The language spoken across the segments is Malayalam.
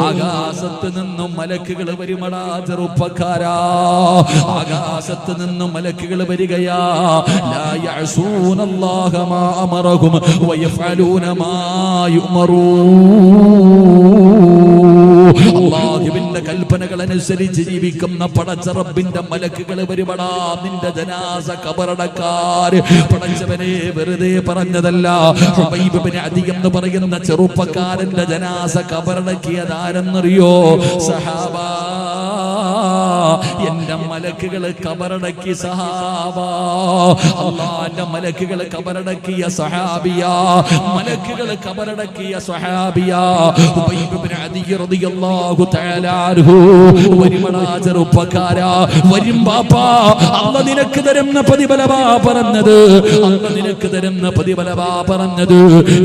ആകാശത്ത് നിന്നും മലക്കുകൾ വരുമടാ ചെറുപ്പക്കാരാ, ആകാശത്ത് നിന്നും മലക്കുകൾ വരികയാ. ലാ യഅസൂനല്ലാഹ മാ അമറഹും വയഫഅലൂന മാ യുഅമറൂൻ. അല്ലാഹുവിന്റെ കൽപ്പനകൾ അനുസരിച്ച് ജീവിക്കുന്ന പടച്ച റബ്ബിന്റെ മലക്കുകൾ വരുമടാ നിന്റെ ജനാസ ഖബറടക്കാര്. പടച്ചവനെ വെറുതെ പറഞ്ഞതല്ല. ഹുബൈബ് ഇബ്നു അദി എന്ന് പറയുന്ന ചെറുപ്പക്കാരന്റെ ജനാസ ഖബറടക്കിയതാരെന്നറിയോ? സഹാബാ, എന്റെ മലക്കുകള് ഖബറടക്കി സഹാബാ. അല്ലാഹുവിന്റെ മലക്കുകള് ഖബറടക്കിയ സഹാബിയാ, മലക്കുകള് ഖബറടക്കിയ സഹാബിയാ. ഹുബൈബ് ഇബ്നു അദി റളിയല്ലാഹു തആല അൻഹു വരുമടാ ചെറുപ്പക്കാരാ, വരും ബാപ്പാ, അല്ലാഹ് നിനക്ക് തരുന്ന പ്രതിഫലമാ പറഞ്ഞത്, അല്ലാഹ് നിനക്ക് തരുന്ന പ്രതിഫലമാ പറഞ്ഞത്.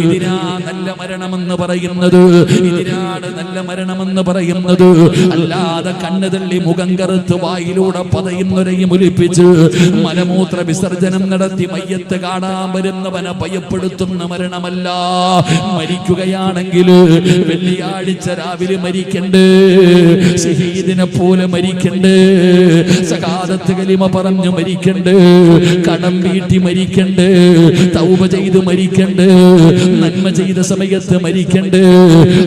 ഇതിനാ നല്ല മരണമെന്ന് പറയുന്നത്, ഇതിനാണ് നല്ല മരണമെന്ന് പറയുന്നത്. അല്ലാതെ കണ്ണ് തള്ളി മുഖം കറുത്ത് വായിലൂടെ പതയുന്നവരെയും ഒലിപ്പിച്ച് മലമൂത്ര വിസർജനം നടത്തി മയ്യത്ത് കാണാൻ വരുന്നവനെ ഭയപ്പെടുത്തുന്ന മരണമല്ല. മരിക്കുകയാണെങ്കിൽ വെള്ളിയാഴ്ച രാവിലെ മരിക്കണ്ടേ, ശഹീദിനെ പോലെ മരിക്കണ്ടേ, സകാദത്ത് കലിമ പറഞ്ഞു മരിക്കണ്ടേ, കടം വീട്ടി മരിക്കണ്ടേ, തൗബ ചെയ്ത് മരിക്കണ്ടേ, നന്മ ചെയ്ത സമയത്ത് മരിക്കണ്ടേ.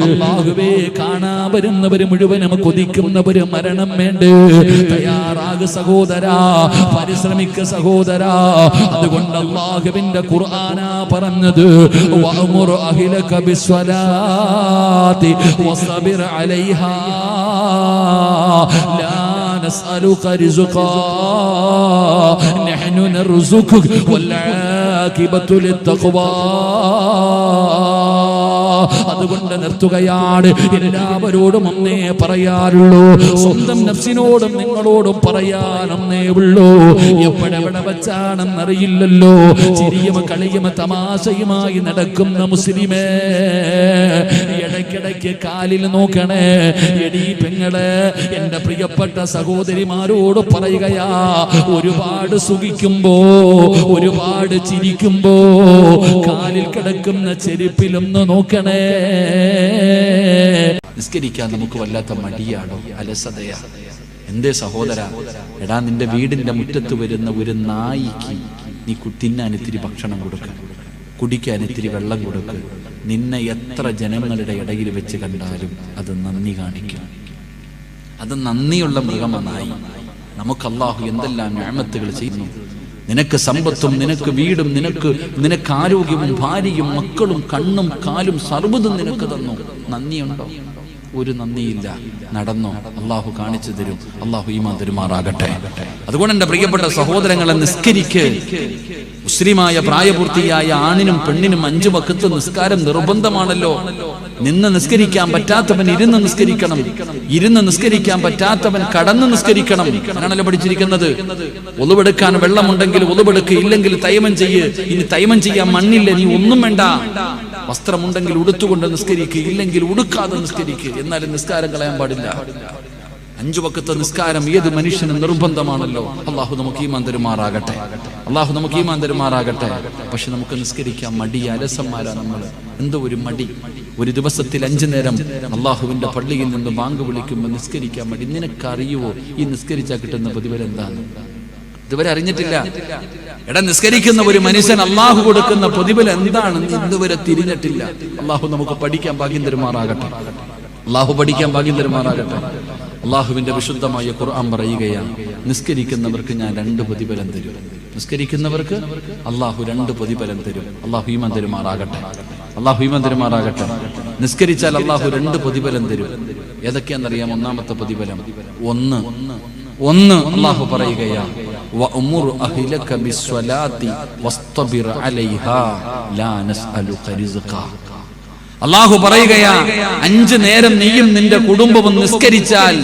അല്ലാഹുവേ, കാണാൻ വരുന്നവര് മുഴുവനും കൊതിക്കുന്നവര് മരണം വേണ്ടേ? തയ്യാറാകു സഹോദരാ, പരിശ്രമിക്ക സഹോദരാ. അതുകൊണ്ട് അല്ലാഹുവിന്റെ ഖുർആനാ പറഞ്ഞത്, വഅമുർ അഹ്ലക ബിസ്സലാത്തി വസ്ബിർ അലൈഹാ ലാ നസ്അലുക റിസ്ഖാ നഹ്നു നർസുകുക വൽ ആഖിബത്തു ലിത്തഖ്വാ. അതുകൊണ്ട് നിർത്തുകയാണ്. എല്ലാവരോടും ഒന്നേ പറയാറുള്ളൂ, സ്വന്തം നഫ്സിനോടും നിങ്ങളോടും പറയാനൊന്നേ ഉള്ളൂ. എപ്പോഴെവിടെ വെച്ചാണെന്നറിയില്ലല്ലോ. ചിരിയും കളിയും തമാശയുമായി നടക്കുന്ന മുസ്ലിമേ, ഇടയ്ക്കിടയ്ക്ക് കാലിൽ നോക്കണേ. എടീ പെങ്ങളെ, എന്റെ പ്രിയപ്പെട്ട സഹോദരിമാരോട് പറയുകയാ, ഒരുപാട് സുഖിക്കുമ്പോ, ഒരുപാട് ചിരിക്കുമ്പോ കാലിൽ കിടക്കുന്ന ചെരുപ്പിലൊന്ന് നോക്കണേ. നിസ്കരിക്കാൻ നമുക്ക് വല്ലാത്ത മടിയാണോ, അലസതയാ? എന്തേ സഹോദര, എടാ നിന്റെ വീടിന്റെ മുറ്റത്ത് വരുന്ന ഒരു നായിക്ക് നീ തിന്നാൻ ഇത്തിരി ഭക്ഷണം കൊടുക്ക, കുടിക്കാൻ ഇത്തിരി വെള്ളം കൊടുക്ക. നിന്നെ എത്ര ജനങ്ങളുടെ ഇടയിൽ വെച്ച് കണ്ടാലും അത് നന്ദി കാണിക്കും. അത് നന്ദിയുള്ള മൃഗമാണ് നായി. നമുക്ക് അല്ലാഹു എന്തെല്ലാം നിഅമത്തുകൾ ചെയ്യുന്നു. നിനക്ക് സമ്പത്തും നിനക്ക് വീടും നിനക്ക് ആരോഗ്യവും ഭാര്യയും മക്കളും കണ്ണും കാലും സർവ്വതും നിനക്ക് തന്നു. നന്ദിയുണ്ടോ? ഒരു നന്ദിയില്ല. നടന്നോ? അള്ളാഹു കാണിച്ചു തരും. അള്ളാഹു ഈമാൻ തരുമാറാകട്ടെ. അതുകൊണ്ട് എന്റെ പ്രിയപ്പെട്ട സഹോദരങ്ങളെ, നിസ്കരിക്ക്. മുസ്ലിമായ പ്രായപൂർത്തിയായ ആണിനും പെണ്ണിനും 5 വഖത്ത് നിസ്കാരം നിർബന്ധമാണല്ലോ. നിന്ന് നിസ്കരിക്കാൻ പറ്റാത്തവൻ ഇരുന്ന് നിസ്കരിക്കണം, ഇരുന്ന് നിസ്കരിക്കാൻ പറ്റാത്തവൻ കടന്ന് നിസ്കരിക്കണം. അങ്ങനെയാണല്ലോ പഠിച്ചിരിക്കുന്നത്. ഒളുവെടുക്കാൻ വെള്ളമുണ്ടെങ്കിൽ ഒളുവെടുക്ക്, ഇല്ലെങ്കിൽ തൈമം ചെയ്യ്. ഇനി തൈമം ചെയ്യാൻ മണ്ണില്ല, നീ ഒന്നും വേണ്ട. വസ്ത്രമുണ്ടെങ്കിൽ ഉടുത്തുകൊണ്ട് നിസ്കരിക്കുക, ഇല്ലെങ്കിൽ ഉടുക്കാതെ നിസ്കരിക്കുക. എന്നാലും നിസ്കാരം കളയാൻ പാടില്ല. 5 വഖത്ത് നിസ്കാരം ഏത് മനുഷ്യനും നിർബന്ധമാണല്ലോ. അള്ളാഹു നമുക്ക് ഈമാൻ തരുമാറാകട്ടെ, അള്ളാഹു നമുക്ക് ഈമാൻ തരുമാറാകട്ടെ. പക്ഷെ നമുക്ക് നിസ്കരിക്കാൻ മടി, അലസന്മാരാ നമ്മൾ. എന്തോ ഒരു മടി. ഒരു ദിവസത്തിൽ 5 നേരം അള്ളാഹുവിന്റെ പള്ളിയിൽ നിന്ന് ബാങ്ക് വിളിക്കുമ്പോൾ നിസ്കരിക്കാൻ മടി. നിനക്കറിയുവോ ഈ നിസ്കരിച്ചാൽ കിട്ടുന്ന പ്രതിഫലം എന്താണ്? ഇതുവരെ അറിഞ്ഞിട്ടില്ല. എടാ, നിസ്കരിക്കുന്ന ഒരു മനുഷ്യൻ അള്ളാഹു കൊടുക്കുന്ന പ്രതിഫലം എന്താണെന്ന് ഇതുവരെ തിരിഞ്ഞിട്ടില്ല. അള്ളാഹു നമുക്ക് പഠിക്കാൻ ഭാഗ്യം തരുമാറാകട്ടെ, അള്ളാഹു പഠിക്കാൻ ഭാഗ്യം തരുമാറാകട്ടെ. അള്ളാഹുവിന്റെ വിശുദ്ധമായ ഖുർആൻ പറയുകയാണ്, നിസ്കരിക്കുന്നവർക്ക് ഞാൻ 2 പ്രതിഫലം തരും. നിസ്കരിക്കുന്നവർക്ക് അള്ളാഹു 2 പ്രതിഫലം തരും. അള്ളാഹു ഈമാൻ തരുമാറാകട്ടെ, അള്ളാഹു ഈമാൻ തരുമാറാകട്ടെ. നിസ്കരിച്ചാൽ അള്ളാഹു 2 പ്രതിഫലം തരും. ഏതൊക്കെയാണെന്നറിയാം? ഒന്നാമത്തെ പ്രതിഫലം, ഒന്ന് അള്ളാഹു പറയുകയാ, വഅമുർ അഹ്ലക ബിസ്സലാത്തി വസ്തബിർ അലൈഹാ ലാ നസ്അലുക റിസ്ഖാ. അള്ളാഹു പറയുകയാ, 5 നേരം നീയും നിന്റെ കുടുംബവും നിസ്കരിച്ചാൽ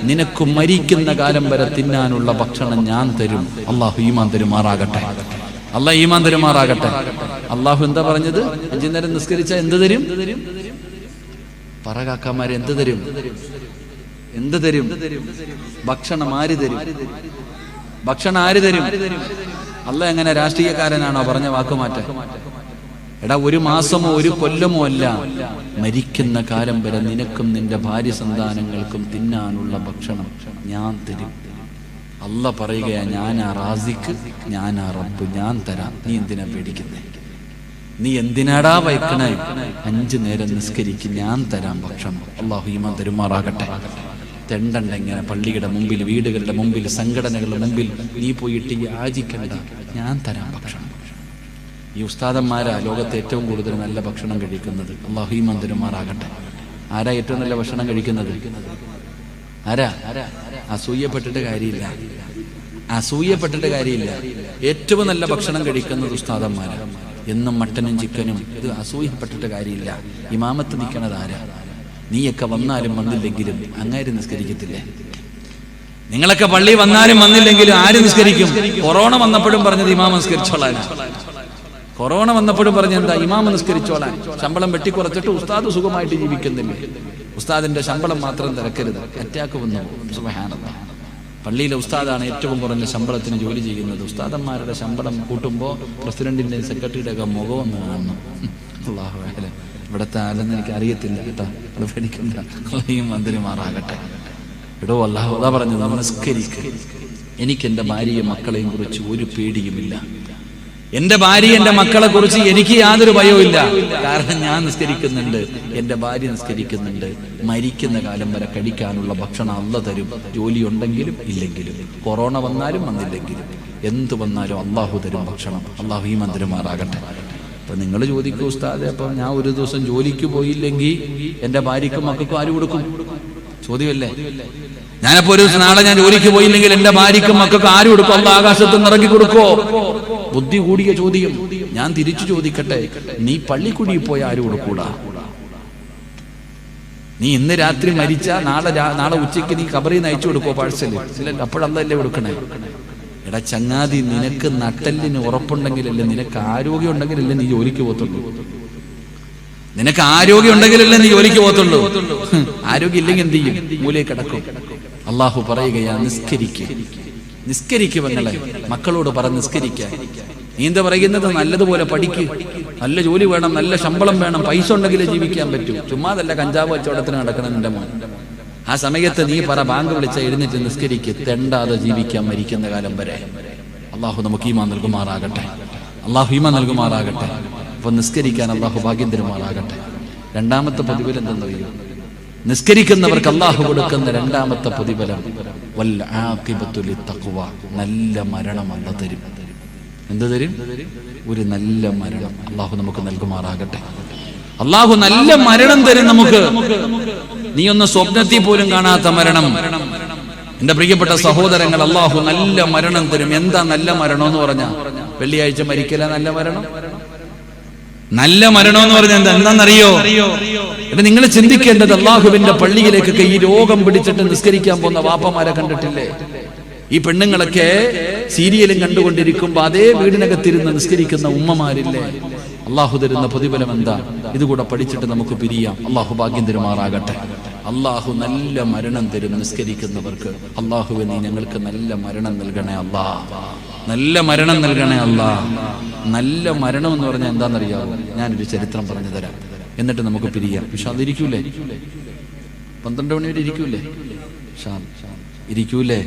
നിനക്ക് മരിക്കുന്ന കാലം വരെ തിന്നാനുള്ള ഭക്ഷണം ഞാൻ തരും. അള്ളാഹു ഈമാൻ തരുമാറാകട്ടെ, അള്ളാഹു ഈമാൻ തരുമാറാകട്ടെ. അള്ളാഹു എന്താ പറഞ്ഞത്? 5 നേരം നിസ്കരിച്ചാൽ എന്ത് തരും? പറകാക്കന്മാരെ, എന്ത് തരും? എന്ത് തരും? ഭക്ഷണം ആര് തരും? ഭക്ഷണം ആര് തരും? അള്ളാഹ് എങ്ങനെ രാഷ്ട്രീയക്കാരനാണോ പറഞ്ഞ വാക്കുമാറ്റം? എടാ, ഒരു മാസമോ ഒരു കൊല്ലമോ അല്ല, മരിക്കുന്ന കാലം വരെ നിനക്കും നിന്റെ ഭാര്യ സന്താനങ്ങൾക്കും തിന്നാനുള്ള ഭക്ഷണം ഞാൻ തരും. അല്ല പറയുകയാ, ഞാനാ റാസിക്ക്, ഞാനാ റബ്ബ്, ഞാൻ തരാം. നീ എന്തിനാ പേടിക്കുന്നേ? നീ എന്തിനാടാ വയ്ക്കണേ? 5 നേരം നിസ്കരിക്കും, ഞാൻ തരാം ഭക്ഷണം. അല്ലാഹു ഈമാൻ തരുമാറാകട്ടെ. തെണ്ടണ്ട ഇങ്ങനെ പള്ളിയുടെ മുമ്പിൽ, വീടുകളുടെ മുമ്പിൽ, സംഘടനകളുടെ മുമ്പിൽ നീ പോയിട്ട് യാചിക്കണ്ട, ഞാൻ തരാം ഭക്ഷണം. ഈ ഉസ്താദന്മാരാ ലോകത്ത് ഏറ്റവും കൂടുതൽ നല്ല ഭക്ഷണം കഴിക്കുന്നത്. അല്ലാഹു ഈമാൻ തരുമാറാകട്ടെ. ആരാ ഏറ്റവും നല്ല ഭക്ഷണം കഴിക്കുന്നത്? ആരാ? അസൂയപ്പെട്ടിട്ട് കാര്യമില്ല, അസൂയപ്പെട്ടിട്ട് കാര്യമില്ല. ഏറ്റവും നല്ല ഭക്ഷണം കഴിക്കുന്നത് ഉസ്താദന്മാരാ. എന്നും മട്ടനും ചിക്കനും. ഇത് അസൂയപ്പെട്ടിട്ട് കാര്യമില്ല. ഇമാമത്ത് നിൽക്കണത് ആരാ? നീയൊക്കെ വന്നാലും വന്നില്ലെങ്കിലും അങ്ങാര് നിസ്കരിക്കത്തില്ലേ? നിങ്ങളൊക്കെ പള്ളി വന്നാലും വന്നില്ലെങ്കിലും ആര് നിസ്കരിക്കും? കൊറോണ വന്നപ്പോഴും പറഞ്ഞത് ഇമാമ നിസ്കരിച്ചോളാൻ. കൊറോണ വന്നപ്പോഴും പറഞ്ഞെന്താ? ഇമാമ നിസ്കരിച്ചോളാൻ. ശമ്പളം വെട്ടിക്കുറച്ചിട്ട് ഉസ്താദ് സുഖമായിട്ട് ജീവിക്കുന്നില്ലേ? ഉസ്താദിന്റെ ശമ്പളം മാത്രം തിരക്കരുത്, അറ്റാക്ക് വന്നു പോകും. സുബ്ഹാനല്ലാഹ്. പള്ളിയിലെ ഉസ്താദാണ് ഏറ്റവും കുറഞ്ഞ ശമ്പളത്തിന് ജോലി ചെയ്യുന്നത്. ഉസ്താദന്മാരുടെ ശമ്പളം കൂട്ടുമ്പോൾ പ്രസിഡന്റിന്റെയും സെക്രട്ടറിയുടെ ഒക്കെ മുഖം ഒന്ന് കാണണം. അല്ലാഹു അക്ബർ. ഇവിടുത്തെ ആരെന്ന് എനിക്ക് അറിയത്തില്ല കേട്ടോ, അത് പേടിക്കണ്ട. അള്ളയും മന്ത്രിമാറാകട്ടെ. എടോ, അല്ലാഹു അതാ പറഞ്ഞത്, നമസ്കരിക്ക്. എനിക്ക് എൻ്റെ ഭാര്യയും മക്കളെയും കുറിച്ച് ഒരു പേടിയുമില്ല. എൻ്റെ ഭാര്യ എൻ്റെ മക്കളെ കുറിച്ച് എനിക്ക് യാതൊരു ഭയവും ഇല്ല. കാരണം ഞാൻ നിസ്കരിക്കുന്നുണ്ട്, എൻ്റെ ഭാര്യ നിസ്കരിക്കുന്നുണ്ട്. മരിക്കുന്ന കാലം വരെ കഴിക്കാനുള്ള ഭക്ഷണം അല്ല തരും. ജോലി ഉണ്ടെങ്കിലും ഇല്ലെങ്കിലും, കൊറോണ വന്നാലും വന്നില്ലെങ്കിലും, എന്ത് വന്നാലും അള്ളാഹു തരും ഭക്ഷണം. അള്ളാഹു ഈ മന്ത്രിമാറാകട്ടെ. അപ്പൊ നിങ്ങൾ ചോദിക്കൂ, ഉസ്താദെ, അപ്പൊ ഞാൻ ഒരു ദിവസം ജോലിക്ക് പോയില്ലെങ്കിൽ എൻ്റെ ഭാര്യക്കും മക്കൾക്കും ആര് കൊടുക്കും? ചോദ്യമല്ലേ? ഞാനപ്പോ ഒരു നാളെ ഞാൻ ജോലിക്ക് പോയില്ലെങ്കിൽ എൻ്റെ ഭാര്യക്കും മക്കൾക്ക് ആര് കൊടുക്കും? അള്ളാഹ് ആകാശത്ത് നിന്ന് ഇറക്കി കൊടുക്കോ? ബുദ്ധി കൂടിയ ചോദ്യം. ഞാൻ തിരിച്ചു ചോദിക്കട്ടെ, നീ പള്ളിക്കുടിയിൽ പോയ ആര് കൊടുക്കൂടാ? നീ ഇന്ന് രാത്രി മരിച്ച നാളെ ഉച്ചയ്ക്ക് നീ ഖബറിൽ നിന്ന് അയച്ചു കൊടുക്കോ പാഴ്സല്? ഇല്ലല്ലോ, അപ്പോഴല്ലേ കൊടുക്കണേ? എടാ ചങ്ങാതി, നിനക്ക് നട്ടെല്ലിന് ഉറപ്പുണ്ടെങ്കിലല്ലേ, നിനക്ക് ആരോഗ്യം ഉണ്ടെങ്കിലല്ലേ നീ ജോലിക്ക് പോകത്തുള്ളൂ. നിനക്ക് ആരോഗ്യം ഉണ്ടെങ്കിലല്ലേ നീ ജോലിക്ക് പോകത്തുള്ളൂ. ആരോഗ്യം ഇല്ലെങ്കിൽ എന്ത് ചെയ്യും? മൂലയിൽ കിടക്കും. അള്ളാഹു പറയുകയാ, നിസ്കരിക്ക് പെങ്ങളെ. മക്കളോട് പറ നിസ്കരിക്കാൻ. നീ എന്താ പറയുന്നത്? നല്ലതുപോലെ പഠിക്ക്, നല്ല ജോലി വേണം, നല്ല ശമ്പളം വേണം, പൈസ ഉണ്ടെങ്കിലേ ജീവിക്കാൻ പറ്റൂ. ചുമ്മാതല്ല കഞ്ചാവ് കച്ചവടത്തിന് നടക്കണം നിന്റെ മോൻ. ആ സമയത്ത് നീ പറ, ബാങ്ക് വിളിച്ച എഴുന്നേറ്റ് നിസ്കരിക്ക്. തെണ്ടാതെ ജീവിക്കാൻ മരിക്കുന്ന കാലം വരെ. അള്ളാഹു നമുക്ക് ഈമാൻ നൽകുമാറാകട്ടെ. അള്ളാഹു ഈമാൻ നൽകുമാറാകട്ടെ. അപ്പൊ നിസ്കരിക്കാൻ അള്ളാഹു ഭാഗ്യം തരുമാറാകട്ടെ. രണ്ടാമത്തെ പ്രതിഫലം എന്തെന്നറിയോ? നിസ്കരിക്കുന്നവർക്ക് അള്ളാഹു കൊടുക്കുന്ന രണ്ടാമത്തെ പ്രതിഫലം വൽ ആഖിബത്തു ലിത്തഖ്വ, നല്ല മരണം അല്ലാഹു തരും. എന്ത് തരും? ഒരു നല്ല മരണം അള്ളാഹു നമുക്ക് നൽകുമാറാകട്ടെ. അള്ളാഹു നല്ല മരണം തരും നമുക്ക്. നീ ഒന്ന് സ്വപ്നത്തിൽ പോലും കാണാത്ത മരണം. എന്റെ പ്രിയപ്പെട്ട സഹോദരങ്ങൾ, അള്ളാഹു നല്ല മരണം തരും. എന്താ നല്ല മരണം എന്ന് പറഞ്ഞാൽ? വെള്ളിയാഴ്ച മരിക്കല നല്ല മരണം? നല്ല മരണം എന്ന് പറഞ്ഞാൽ എന്താണെന്നറിയോ? എടാ, നിങ്ങൾ ചിന്തിക്കേണ്ടത്, അള്ളാഹുവിന്റെ പള്ളിയിലേക്കൊക്കെ ഈ രോഗം പിടിച്ചിട്ട് നിസ്കരിക്കാൻ പോകുന്ന വാപ്പമാരെ കണ്ടിട്ടില്ലേ? ഈ പെണ്ണുങ്ങളൊക്കെ സീരിയലും കണ്ടുകൊണ്ടിരിക്കുമ്പോ അതേ വീടിനകത്തിരുന്ന് നിസ്കരിക്കുന്ന ഉമ്മമാരില്ലേ? അള്ളാഹു തരുന്ന പ്രതിഫലം എന്താ? ഇതുകൂടെ പഠിച്ചിട്ട് നമുക്ക് പിരിയാം. അള്ളാഹു ഭാഗ്യം തരുമാറാകട്ടെ. അള്ളാഹു നല്ല മരണം തരും നിസ്കരിക്കുന്നവർക്ക്. അള്ളാഹുവെ, നീ ഞങ്ങൾക്ക് നല്ല മരണം നൽകണേ അല്ലാ, നല്ല മരണം നൽകണേ അല്ലാ. നല്ല മരണം എന്ന് പറഞ്ഞാൽ എന്താണെന്നറിയാവോ? ഞാനൊരു ചരിത്രം പറഞ്ഞു തരാം, എന്നിട്ട് നമുക്ക് പിരിയാം. പക്ഷെ അതിരിക്കൂലേ? 12 മണി വരെ ഇരിക്കൂലേ? ഇരിക്കൂലേ?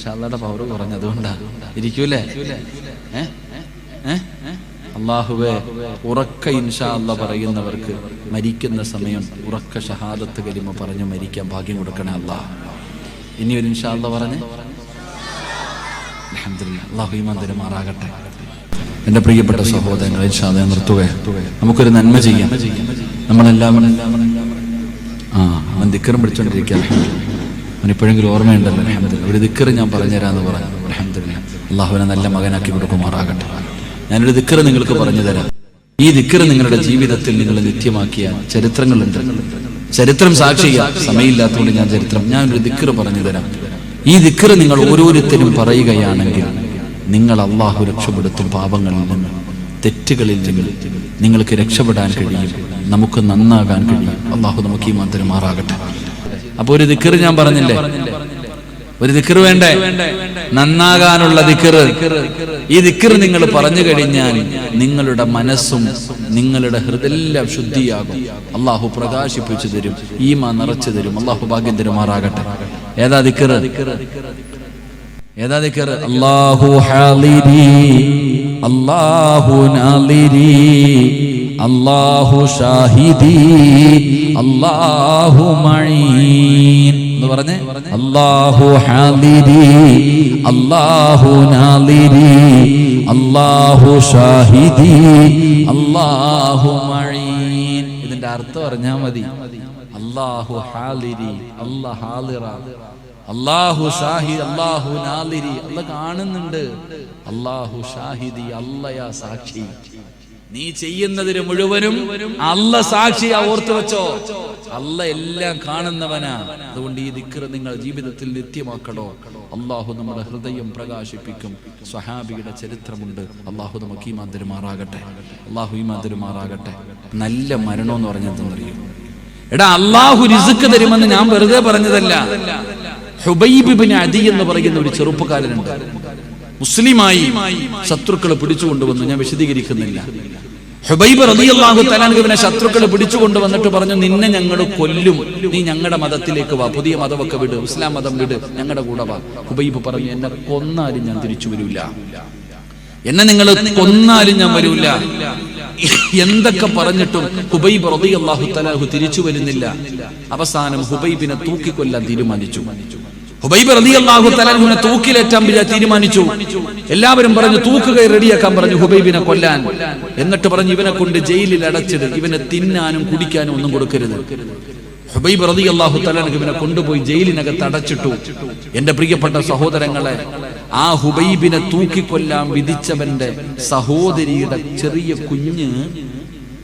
ഷാദയുടെ പവർ കുറഞ്ഞതുകൊണ്ടാ. ഇരിക്കൂലേ? അള്ളാഹുവേ, ഉറക്ക ഇൻഷാ അല്ലാഹ് പറയുന്നവർക്ക് മരിക്കുന്ന സമയം ഉറക്ക ഷഹാദത്ത് കലിമ പറഞ്ഞു മരിക്കാൻ ഭാഗ്യം കൊടുക്കണേ അല്ലാഹ്. ഇനി ഒരു ഇൻഷാ അല്ലാഹ് പറഞ്ഞേ. അൽഹംദുലില്ലാഹ്. അല്ലാഹു ഈമാൻ തരുമാറാകട്ടെ. എൻ്റെ പ്രിയപ്പെട്ട സഹോദരങ്ങളെ, ഇൻഷാ അല്ലാഹ് നിർത്തുകയാണ്. നമുക്കൊരു നന്മ ചെയ്യാം. നമ്മളെല്ലാം അവൻ ദിക്റും പിടിച്ചോണ്ടിരിക്കുക. അവൻ ഇപ്പോഴെങ്കിലും ഓർമ്മയുണ്ടല്ലോ. അൽഹംദുലില്ലാഹ്. ഒരു ദിക്റ് ഞാൻ പറഞ്ഞുതരാന്ന് പറഞ്ഞു. അൽഹംദുലില്ലാഹ്. അള്ളാഹുവിനെ നല്ല മകനാക്കി കൊടുക്കുമാറാകട്ടെ. ഞാനൊരു ദിക്റ് നിങ്ങൾക്ക് പറഞ്ഞു തരാം. ഈ ദിക്റ് നിങ്ങളുടെ ജീവിതത്തിൽ നിങ്ങൾ നിത്യമാക്കിയ ചരിത്രങ്ങളുണ്ട്. ചരിത്രം സാക്ഷിയാ. സമയമില്ലാത്തതുകൊണ്ട് ഞാനൊരു ദിക്റ് പറഞ്ഞു തരാം. ഈ ദിക്റ് നിങ്ങൾ ഓരോരുത്തരും പറയുകയാണെങ്കിൽ നിങ്ങൾ അള്ളാഹു രക്ഷപ്പെടുത്തും. പാപങ്ങളിൽ നിന്ന്, തെറ്റുകളിൽ നിന്ന് നിങ്ങൾക്ക് രക്ഷപ്പെടാൻ കഴിയും. നമുക്ക് നന്നാകാൻ കഴിയും. അള്ളാഹു നമുക്ക് ഈ മന്ത്രമാറാകട്ടെ. അപ്പൊ ഒരു ദിക്റ് ഞാൻ പറഞ്ഞില്ലേ? ഒരു ദിക്ർ വേണ്ടേ? നന്നാകാനുള്ള ദിക്ർ. ഈ ദിക്ർ നിങ്ങൾ പറഞ്ഞു കഴിഞ്ഞാൽ നിങ്ങളുടെ മനസ്സും നിങ്ങളുടെ ഹൃദയം ശുദ്ധിയാകും. അള്ളാഹു പ്രകാശിപ്പിച്ചു തരും, ഈമാൻ നിറച്ചു തരും. അള്ളാഹു ഭാഗ്യം തരുമാറാകട്ടെ. ഏതാ ദിക്ർ? ഏതാ ദിക്ർ? അല്ലാഹു ഹാലിരി, അല്ലാഹു നാലിരി, അല്ലാഹു ഷാഹിദി, അല്ലാഹു മഈൻ എന്ന് പറഞ്ഞേ. അല്ലാഹു ഹാലിരി, അല്ലാഹു നാലിരി, അല്ലാഹു ഷാഹിദി, അല്ലാഹു മഈൻ. ഇതിന്റെ അർത്ഥം അറിഞ്ഞാൽ മതി. അല്ലാഹു ഹാലിരി, അല്ലാഹു ഹാലിറ, അല്ലാഹു ഷാഹിദ്, അല്ലാഹു നാലിരി, അല്ലാഹ് കാണുന്നുണ്ട്. അല്ലാഹു ഷാഹിദി, അല്ലയാ സാക്ഷി. നീ ചെയ്യുന്നതിന് മുഴുവനും അല്ല സാക്ഷിയാ. ഓർത്തു വെച്ചോ, അല്ല എല്ലാം കാണുന്നവനാ. അതുകൊണ്ട് ഈ ദിക്ർ നിങ്ങൾ ജീവിതത്തിൽ നിത്യമാക്കണോ. അള്ളാഹു നമ്മുടെ ഹൃദയം പ്രകാശിപ്പിക്കും. സ്വഹാബിയുടെ ചരിത്രമുണ്ട്. അള്ളാഹു നമുക്ക് ഈമാൻ തരുമാറാകട്ടെ. അള്ളാഹു ഈമാൻ തരുമാറാകട്ടെ. നല്ല മരണം എന്ന് പറഞ്ഞെന്നറിയും. എടാ, അള്ളാഹു റിസ്ക് തരുമെന്ന് ഞാൻ വെറുതെ പറഞ്ഞതല്ല. ഹുബൈബ് ഇബ്നു അദി എന്ന് പറയുന്ന ഒരു ചെറുപ്പക്കാരനുണ്ട്. മുസ്ലിമായി ശത്രുക്കളെ പിടിച്ചുകൊണ്ടുവന്നു. ഞാൻ വിശദീകരിക്കുന്നില്ല. ഹുബൈബ് റളിയല്ലാഹു തആല അൻഹുവിനെ ശത്രുക്കളെ പിടിച്ചുകൊണ്ടുവന്നിട്ട് പറഞ്ഞു, നിന്നെ ഞങ്ങൾ കൊല്ലും, നീ ഞങ്ങളുടെ മതത്തിലേക്ക് വാ, പുതിയ മതമൊക്കെ വിട്, ഇസ്ലാം മതം വിട്, ഞങ്ങളുടെ കൂടെ വാ. ഹുബൈബ് പറഞ്ഞു, എന്നെ കൊന്നാലും ഞാൻ തിരിച്ചു വരൂല, എന്നെ നിങ്ങൾ കൊന്നാലും ഞാൻ വരൂല. എന്തൊക്കെ പറഞ്ഞിട്ടും ഹുബൈബ് റളിയല്ലാഹു തആല തിരിച്ചു വരുന്നില്ല. അവസാനം ഹുബൈബിനെ തൂക്കിക്കൊല്ലാൻ തീരുമാനിച്ചു. ഹുബൈബ് റളിയല്ലാഹു തആല അൻഹുവിനെ തൂക്കിലേറ്റാൻ തീരുമാനിച്ചു. എല്ലാവരും പറഞ്ഞു തൂക്കുകയർ റെഡിയാക്കാൻ പറഞ്ഞു ഹുബൈബിനെ കൊല്ലാൻ. എന്നിട്ട് പറഞ്ഞു, ഇവനെ കൊണ്ട് ജയിലിൽ അടച്ചിട്, ഇവനെ തിന്നാനും കുടിക്കാനും ഒന്നും കൊടുക്കരുത്. ഹുബൈബ് റളിയല്ലാഹു തആല അൻഹുവിനെ കൊണ്ടുപോയി ജയിലിനകത്ത് അടച്ചിട്ടു. എന്റെ പ്രിയപ്പെട്ട സഹോദരങ്ങളെ, ആ ഹുബൈബിനെ തൂക്കിക്കൊല്ലാൻ വിധിച്ചവന്റെ സഹോദരിയുടെ ചെറിയ കുഞ്ഞ്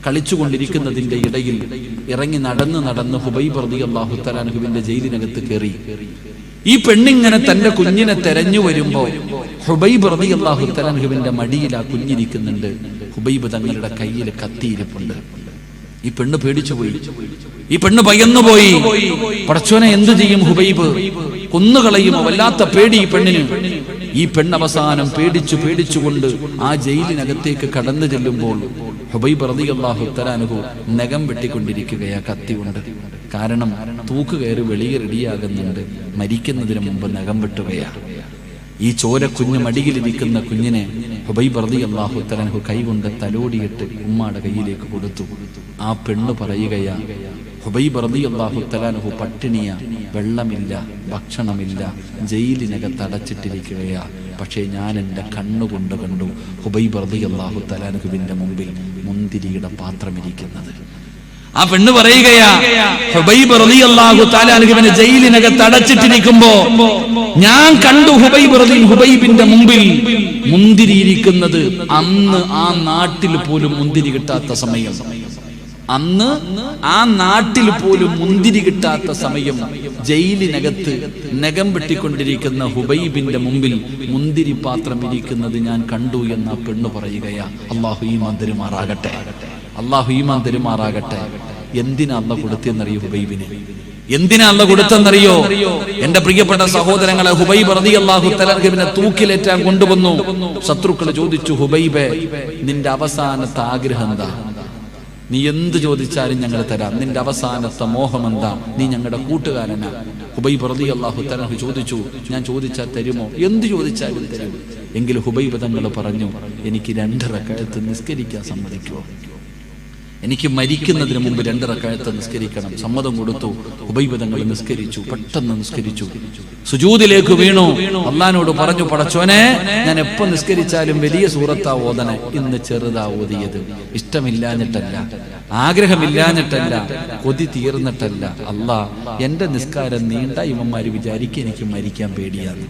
കളിച്ചുകൊണ്ടിരിക്കുന്നതിന്റെ ഇടയിൽ ഇറങ്ങി നടന്ന് ഹുബൈബ് റളിയല്ലാഹു തആല അൻഹുവിന്റെ ജയിലിനകത്ത് കയറി. ഈ പെണ്ണിങ്ങനെ തന്റെ കുഞ്ഞിനെ തെരഞ്ഞു വരുമ്പോ ഹുബൈബ് റളിയല്ലാഹു തആല അൻഹുവിന്റെ മടിയിൽ ആ കുഞ്ഞിരിക്കുന്നുണ്ട്. ഹുബൈബ് തങ്ങളുടെ കയ്യിൽ കത്തിയിരിപ്പുണ്ട്. ഈ പെണ്ണ് പേടിച്ചുപോയി. ഈ പെണ്ണ് ഭയന്നുപോയി. പടച്ചോനെ, എന്തു ചെയ്യും? ഹുബൈബ് കൊന്നുകളയുമോ? വല്ലാത്ത പേടി ഈ പെണ്ണിന്. ഈ പെണ്ണ് അവസാനം പേടിച്ചുകൊണ്ട് ആ ജയിലിനകത്തേക്ക് കടന്നു ചെല്ലുമ്പോൾ ഹുബൈബ് റളിയല്ലാഹു തആല അൻഹു നഖം വെട്ടിക്കൊണ്ടിരിക്കുകയാ കത്തി കൊണ്ട്. കാരണം തൂക്കുകയറി വെളിയെ റെഡിയാകുന്നുണ്ട്. മരിക്കുന്നതിന് മുമ്പ് നഖം വെട്ടുകയാ. ഈ ചോര കുഞ്ഞ് മടിയിലിരിക്കുന്ന കുഞ്ഞിനെ ഹുബൈബ് റളിയല്ലാഹു തആല അൻഹു കൈകൊണ്ട് തലോടിയിട്ട് ഉമ്മാടെ കയ്യിലേക്ക് കൊടുത്തു. ആ പെണ്ണ് പറയുകയാ, ഹുബൈബ് റളിയല്ലാഹു തആല അൻഹു പട്ടിണിയ, വെള്ളമില്ല, ഭക്ഷണമില്ല, ജയിലിനകത്ത് അടച്ചിട്ടിരിക്കുകയാ. പക്ഷേ ഞാൻ എൻ്റെ കണ്ണുകൊണ്ട് കണ്ടു ഹുബൈബ് റളിയല്ലാഹു തആല അൻഹുവിന്റെ മുമ്പിൽ മുന്തിരിയുടെ പാത്രം ഇരിക്കുന്നത്. ആ പെണ്ണ് പറയുകയാ, ഹുബൈബ് റളിയല്ലാഹു തആല അൻഹുവിനെ ജയിലിനകത്ത് അടച്ചിട്ടിരിക്കുമ്പോ ഞാൻ കണ്ടു ഹുബൈബിന്റെ മുമ്പിൽ മുന്തിരി ഇരിക്കുന്നത്. അന്ന് ആ നാട്ടിൽ പോലും മുന്തിരി കിട്ടാത്ത സമയം, അന്ന് ആ നാട്ടിൽ പോലും മുന്തിരി കിട്ടാത്ത സമയം ജയിലിനകത്ത് നഖം വെട്ടിക്കൊണ്ടിരിക്കുന്ന ഹുബൈബിന്റെ മുമ്പിൽ മുന്തിരി പാത്രം ഇരിക്കുന്നത് ഞാൻ കണ്ടു എന്ന് ആ പെണ്ണ് പറയുകയാ. അല്ലാഹു ഈമാൻ തരുമാറാകട്ടെ. അല്ലാഹു ഈമാൻ തരുമാറാകട്ടെ. എന്തിനാ അല്ലാഹു കൊടുത്തെന്നറിയോ ഹുബൈബിനെ? എന്തിനാ അല്ലാഹു കൊടുത്തെന്നറിയോ? എന്റെ പ്രിയപ്പെട്ട സഹോദരങ്ങളെ, ഹുബൈബ് റളിയല്ലാഹു തആല അൻഹുവിനെ തൂക്കിലേറ്റാൻ കൊണ്ടുവന്നു. ശത്രുക്കൾ ചോദിച്ചു, ഹുബൈബേ, നിന്റെ അവസാനത്തെ ആഗ്രഹം എന്താ? നീ എന്ത് ചോദിച്ചാലും ഞങ്ങൾ തരാം. നിന്റെ അവസാനത്തെ മോഹം എന്താ? നീ ഞങ്ങളുടെ കൂട്ടുകാരനാ. ഹുബൈബ് റളിയല്ലാഹു തആല അൻഹു ചോദിച്ചു, ഞാൻ ചോദിച്ചാൽ തരുമോ? എന്ത് ചോദിച്ചാലും തരും. എങ്കിൽ ഹുബൈബ് തങ്ങൾ പറഞ്ഞു, എനിക്ക് 2 റക്അത്ത് നിസ്കരിക്കാൻ സമ്മതിക്കുമോ? എനിക്ക് മരിക്കുന്നതിന് മുമ്പ് 2 റക്അത്ത് നിസ്കരിക്കണം. സമ്മതം കൊടുത്തു. ഹുബൈബ് തങ്ങൾ നിസ്കരിച്ചു. പെട്ടെന്ന് നിസ്കരിച്ചു. സുജൂദിലേക്ക് വീണു. അല്ലാഹുവോട് പറഞ്ഞു, പടച്ചോനെ, ഞാൻ എപ്പോ നിസ്കരിച്ചാലും വലിയ സൂറത്താ ഓതണേ. ഇന്ന് ചെറുതാ ഓതിയത്. ഇഷ്ടമില്ലാഞ്ഞിട്ടല്ല, ആഗ്രഹമില്ലാഞ്ഞിട്ടല്ല, കൊതി തീർന്നിട്ടല്ല. അല്ലാഹ്, എന്റെ നിസ്കാരം നീണ്ട ഇവന്മാര് വിചാരിക്കും എനിക്ക് മരിക്കാൻ പേടിയാണ്.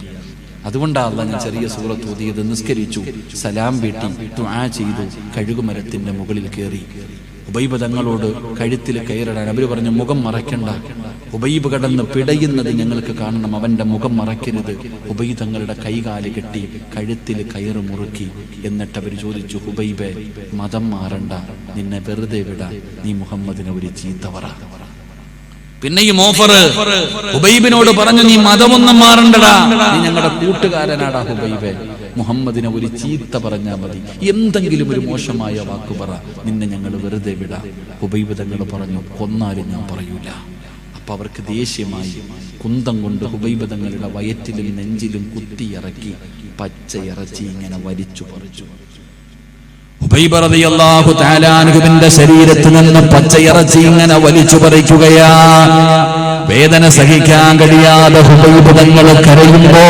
അതുകൊണ്ടാ അല്ലാഹ് ഞാൻ ചെറിയ സൂറത്ത് ഓതിയത്. നിസ്കരിച്ചു, സലാം വീട്ടി, ദുആ ചെയ്തു, കഴുകുമരത്തിന്റെ മുകളിൽ കയറി. ഹുബൈബ് തങ്ങളോട് കഴുത്തിൽ കയറിടാൻ അവര് പറഞ്ഞു, മുഖം മറയ്ക്കണ്ട. ഹുബൈബ് കടന്ന് പിടയുന്നത് ഞങ്ങൾക്ക് കാണണം, അവന്റെ മുഖം മറയ്ക്കരുത്. ഹുബൈബ് തങ്ങളുടെ കൈകാല് കെട്ടി കഴുത്തിൽ കയറ് മുറുക്കി. എന്നിട്ട് അവർ ചോദിച്ചു, ഹുബൈബേ, മതം മാറണ്ട, നിന്നെ വെറുതെ വിടാ, നീ മുഹമ്മദിനെ ഒരു ചീത്ത പറ. പിന്നെയും ഓഫർ ഹുബൈബിനോട് പറഞ്ഞു, നീ മതമൊന്നും മാറണ്ടടാ, നീ ഞങ്ങളുടെ കൂട്ടുകാരനാടാ ഹുബൈബേ. മുഹമ്മദിനെ ഒരു ചീത്ത പറഞ്ഞാൽ മതി, എന്തെങ്കിലും ഒരു മോശമായ വാക്ക് പറ, നിന്നെ ഞങ്ങൾ വെറുതെ വിടാം. ഹുബൈബ് തങ്ങൾ പറഞ്ഞു, കൊന്നാലും ഞാൻ പറയൂല. അപ്പൊ അവർക്ക് ദേഷ്യമായി കുന്തം കൊണ്ട് ഹുബൈബ് തങ്ങളുടെ വയറ്റിലും നെഞ്ചിലും കുത്തിയിറക്കി പച്ചയിറച്ചി ഇങ്ങനെ വലിച്ചു പറിച്ചു. ഹുബൈബ് റളിയല്ലാഹു തആല അൻഹുവിന്റെ ശരീരത്തിൽ നിന്ന് പച്ചയിറച്ചി ഇങ്ങനെ വലിച്ചു പറിക്കുകയാ. വേദന സഹിക്കാൻ കഴിയാതെ ഹുബൈബ് തങ്ങൾ കരയുമ്പോ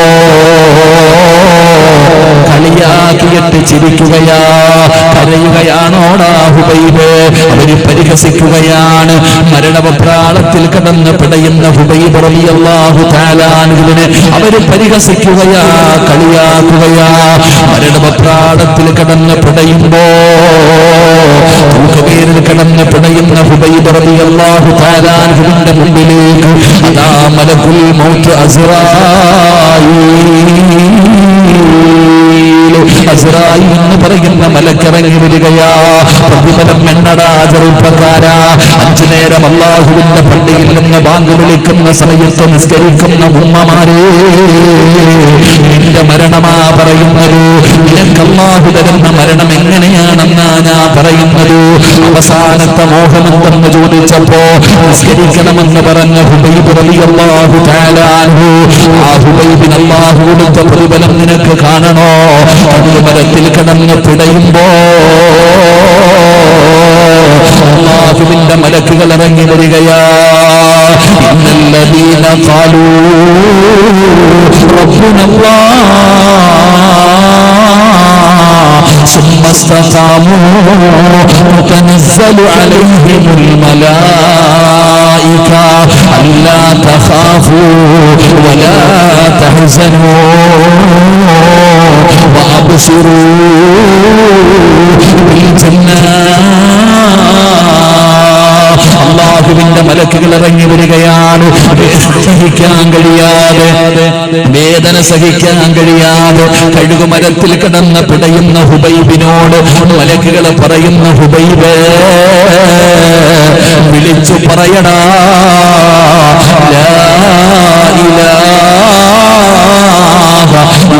കളിയാക്കിയിട്ട് ചിരിക്കുകയാ. കരയുകയാണോടാ ഹുബൈബ്? അവര് പരിഹസിക്കുകയാണ്. മരണവപ്രാളത്തിൽ കിടന്ന് പിടയുന്ന ഹുബൈബ് റളിയല്ലാഹു തആല അൻഹുവിനെ അവര് പരിഹസിക്കുകയാ, കളിയാക്കുകയാ. മരണവപ്രാളത്തിൽ കിടന്ന് പിടയുമ്പോ തൂക്കുകയറിൽ കിടന്ന് പിടയുന്ന ഹുബൈബ് റളിയല്ലാഹു തആല അൻഹുവിന്റെ മുമ്പിലേക്ക് അതാ മലക്കുൽ മൗത്ത് അസ്റായീൽ എന്ന് പറയുന്ന മലക്കിറങ്ങി വരികയാ. പ്രതിഫലം എന്നടാ ചെറുപ്പക്കാരാ, 5 നേരം അല്ലാഹുവിന്റെ പള്ളിയിൽ നിന്ന് ബാങ്ക് വിളിക്കുന്ന സമയത്ത് നിസ്കരിക്കുന്ന ഉമ്മമാരെ, നിന്റെ മരണമാ പറയുന്നത്. നിനക്ക് അല്ലാഹു തരുന്ന മരണം എങ്ങനെയാണെന്നാ ഞാൻ പറയുന്നത്. അവസാനത്തെ മോഹമെന്തെന്ന് ചോദിച്ചപ്പോ നിസ്കരിക്കണമെന്ന് പറഞ്ഞ ഹുബൈബ് റളിയല്ലാഹു തആല അൻഹു, ആ ഹുബൈബിന് അല്ലാഹു കൊടുത്ത പ്രതിഫലം നിനക്ക് കാണണോ? മരത്തിൽ കിടന്ന് പിടയുമ്പോ അല്ലാഹുവിന്റെ മലക്കുകൾ ഇറങ്ങി വരികയാ. ഇന്നല്ലദീന ഖാലൂ റബ്ബുനല്ലാഹ് സുമ്മ ഇസ്തഖാമൂ തനസ്സലു അലൈഹിമുൽ മലായിക അല്ലാ തഖാഫൂ വലാ തഹ്സനൂ അല്ലാഹുവിന്റെ മലക്കുകൾ ഇറങ്ങി വരികയാണ്. സഹിക്കാൻ കഴിയാതെ, വേദന സഹിക്കാൻ കഴിയാതെ കഴുകുമരത്തിൽ കിടന്ന് പിടയുന്ന ഹുബൈബിനോട് മലക്കുകൾ പറയുന്ന, ഹുബൈബേ വിളിച്ചു പറയടാ ലാ ഇലാഹ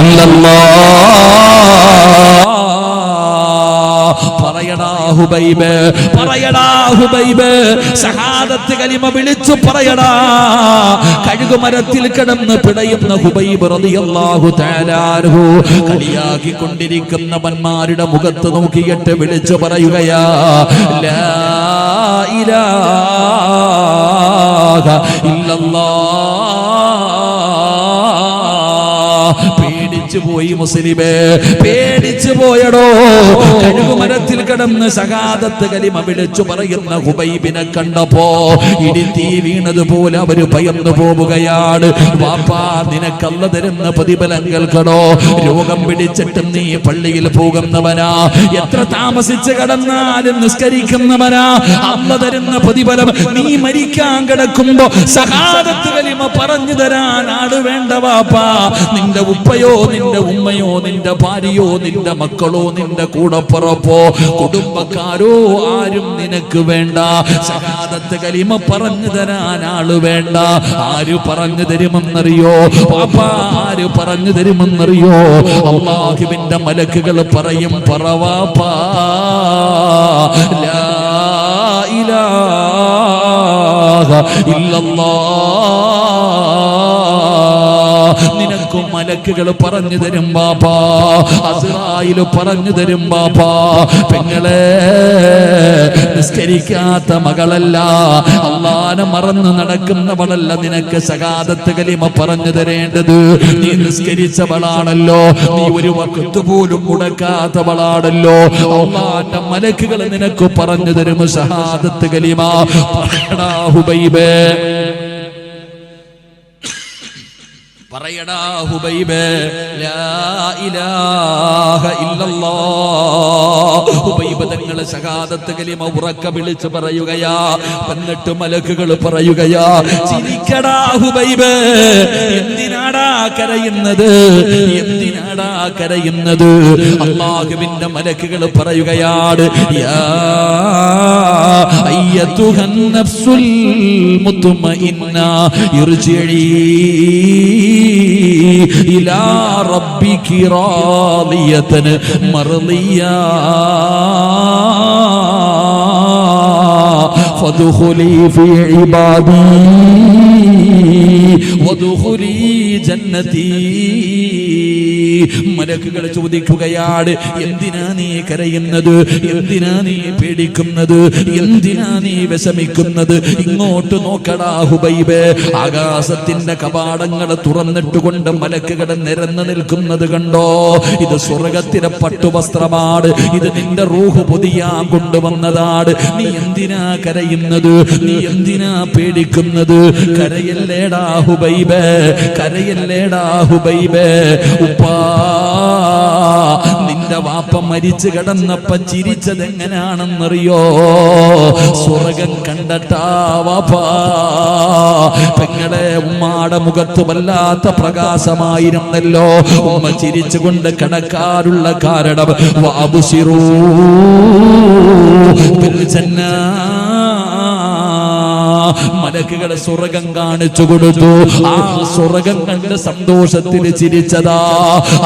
ഇല്ലല്ലാഹ്. പറയടാ ഹുബൈബ്, പറയടാ ഹുബൈബ്, ഷഹാദത്ത് കലിമ വിളിച്ചു പറയടാ. കഴുകുമരത്തിൽ കിടന്ന് പിടയുന്ന ഹുബൈബ് റളിയല്ലാഹു തആല അൻഹു കളിയാക്കിക്കൊണ്ടിരിക്കുന്ന മന്മാരുടെ മുഖത്ത് നോക്കിയിട്ട് വിളിച്ചു പറയുകയാ, ലാ ഇലാഹ ഇല്ലല്ലാഹ്. പേടിച്ചു പോയി മുസ്ലിമേ, പേടിച്ചു പോയടോ. കഴുകുമരത്തിൽ കിടന്ന് ഷഹാദത്ത് കലിമ വിളിച്ചു പറയുന്ന ഹുബൈബിനെ കണ്ടപ്പോ ഇടിത്തീ വീണതുപോലെ അവര് ഭയന്നു പോവുകയാണ്. വാപ്പാ, നിനക്കല്ല തരുന്ന പ്രതിഫലം കേൾക്കണോ? രോഗം പിടിച്ചിട്ട് നീ പള്ളിയിൽ പോകുന്നവനാ, എത്ര താമസിച്ച് കിടന്നാലും നിസ്കരിക്കുന്നവനാ. അല്ല തരുന്ന പ്രതിഫലം നീ മരിക്കാൻ കിടക്കുമ്പോ ഷഹാദത്ത് കലിമ പറഞ്ഞു തരാൻ ആട് വേണ്ട വാപ്പാ. നിന്റെ ഉപ്പയോ നിന്റെ ഉമ്മയോ നിന്റെ ഭാര്യയോ നിന്റെ മക്കളോ നിന്റെ കൂടപ്പുറപ്പോ കുടുംബക്കാരോ ആരും നിനക്ക് വേണ്ട. ഷഹാദത്ത് കലിമ പറഞ്ഞു തരാൻ ആള് വേണ്ട. ആര് പറഞ്ഞു തരുമെന്നറിയോ പാപ്പാ? ആര് പറഞ്ഞു തരുമെന്നറിയോ? അല്ലാഹുവിന്റെ മലക്കുകൾ പറയും, പറവാപ്പാ ലാ ഇലാഹ ഇല്ലല്ലാഹ്. നിനക്കും മലക്കുകൾ പറഞ്ഞു തരും ബാപ്പാ, അസ്റായീൽ പറഞ്ഞു തരും ബാപ്പാ. പെങ്ങളെ, നിസ്കരിക്കാത്ത മകളല്ല, അല്ലാഹനെ മറന്ന് നടക്കുന്നവളല്ല നിനക്ക് ഷഹാദത്ത് കലിമ പറഞ്ഞു തരേണ്ടത്. നീ നിസ്കരിച്ചവളാണല്ലോ, നീ ഒരു വഖ്ത് പോലും മുടക്കാത്തവളാണല്ലോ. അല്ലാഹന്റെ മലക്കുകൾ നിനക്ക് പറഞ്ഞു തരും ഷഹാദത്ത് കലിമ. പറയടാ ഹുബൈബേ, പറയടാ ഹുബൈബേ, ലാ ഇലാഹ ഇല്ലല്ലാഹ്. ഹുബൈബ് തങ്ങളെ ശഹാദത്ത് കലിമ ഉറക്കെ വിളിച്ച് പറയുകയാ. എന്നിട്ട് മലക്കുകൾ പറയുകയാ, ചിരിക്കടാ ഹുബൈബേ, എന്തിനാടാ കരയുന്നത്, എന്തിനാടാ കരയുന്നത്? അല്ലാഹുവിന്റെ മലക്കുകൾ പറയുകയാണ്, യാ അയ്യതുഹൻ നഫ്സുൽ മുത്മഇന്ന ഇർജിഇ ഇലാ റബ്ബികി റാദിയതൻ മർദിയാ ഫദ്ഖുലി ഫീ ഇബാദി വദ്ഖുലി ജന്നതി. മലക്കുകൾ ചോദിക്കുകയാണ്, എന്തിനാ നീ കരയുന്നത്, എന്തിനാ നീ പേടിക്കുന്നത്, എന്തിനാ നീ വിഷമിക്കുന്നത്? ഇങ്ങോട്ട് നോക്കടാ ഹുബൈബേ. ആകാശത്തിന്റെ കവാടങ്ങൾ തുറന്നിട്ടുകൊണ്ട് മലക്കുകൾ നിരന്നു നിൽക്കുന്നത് കണ്ടോ? ഇത് സ്വർഗത്തിലെ പട്ടുവസ്ത്രമാണ്, ഇത് നിന്റെ റൂഹ് പൊതിയാൻ കൊണ്ടുവന്നതാണ്. നീ എന്തിനാ കരയുന്നത്, നീ എന്തിനാ പേടിക്കുന്നത്? കരയല്ലേടാ ഹുബൈബേ, കരയല്ലേടാ ഹുബൈബേ. ഉപ്പാ, നിന്റെ വാപ്പ മരിച്ചു കിടന്നപ്പ ചിരിച്ചത് എങ്ങനെയാണെന്നറിയോ? സ്വർഗം കണ്ടട്ടാ വാപ്പാ. പെങ്ങളെ, ഉമ്മാടെ മുഖത്ത് വല്ലാത്ത പ്രകാശമായിരുന്നല്ലോ. ഉമ്മ ചിരിച്ചുകൊണ്ട് കിടക്കാറുള്ള കാരണം വഅബ്ശിറൂ ബിൽ ജന്ന. മലക്കുകൾ സ്വർഗം കാണിച്ചു കൊടുത്തു. ആ സ്വർഗം കണ്ട സന്തോഷത്തിൽ ചിരിച്ചതാ,